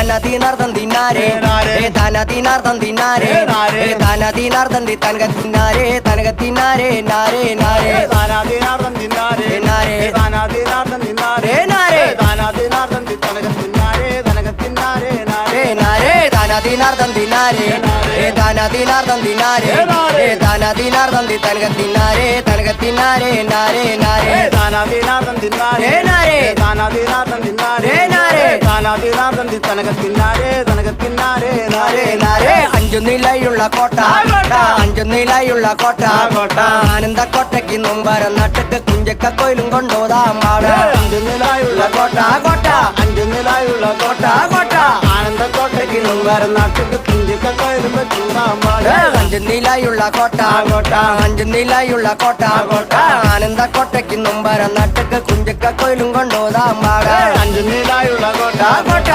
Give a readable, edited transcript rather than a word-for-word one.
ധനദിനാർദ്ദം തിന്നാരേ ധനദിനാർദ്ദം തിന്നാരേ ധനദിനാർദ്ദം തനകത്തിന്നാരേ തനകത്തിന്നാരേ നാരേ നാരേ ധനദിനാർദ്ദം തിന്നാരേ നാരേ ധനദിനാർദ്ദം തിന്നാരേ നാരേ ധനദിനാർദ്ദം തനകത്തിന്നാരേ തനകത്തിന്നാരേ നാരേ നാരേ ധനദിനാർദ്ദം തിന്നാരേ ധനദിനാർദ്ദം തിന്നാരേ ധനദിനാർദ്ദം തനകത്തിന്നാരേ തനകത്തിന്നാരേ നാരേ നാരേ ധനദിനാർദ്ദം തിന്നാരേ നാരേ ധനദിനാർദ്ദം തിന്നാരേ നാരേ ധനദിനാർദ്ദം തനകത്തിന്നാരേ തനകത്തിന്നാരേ നാരേ നാരേ അഞ്ചു നിലയുള്ള കോട്ട അഞ്ചു നിലയുള്ള കോട്ട ആനന്ദക്കോട്ടയ്ക്ക് നൊമ്പരം നട്ടക്ക് കുഞ്ചക്ക കോയിലും കൊണ്ടോതാം പാട അഞ്ചു നിലായുള്ള കോട്ട കോട്ട അഞ്ചു നിലായുള്ള കോട്ട കോട്ട ആനന്ദക്കോട്ടയ്ക്ക് നൊമ്പരം നാട്ടിൽ കുഞ്ചിക്ക കോയിലും ചൂടാമ്പാട് അഞ്ചു നിലയുള്ള കോട്ട അഞ്ചു നിലയുള്ള കോട്ട ആനന്ദക്കോട്ടയ്ക്ക് നൊമ്പരം നട്ടക്ക് കുഞ്ചക്ക കോയിലും കൊണ്ടോതാം പാട അഞ്ചു നിലായുള്ള കോട്ട കോട്ട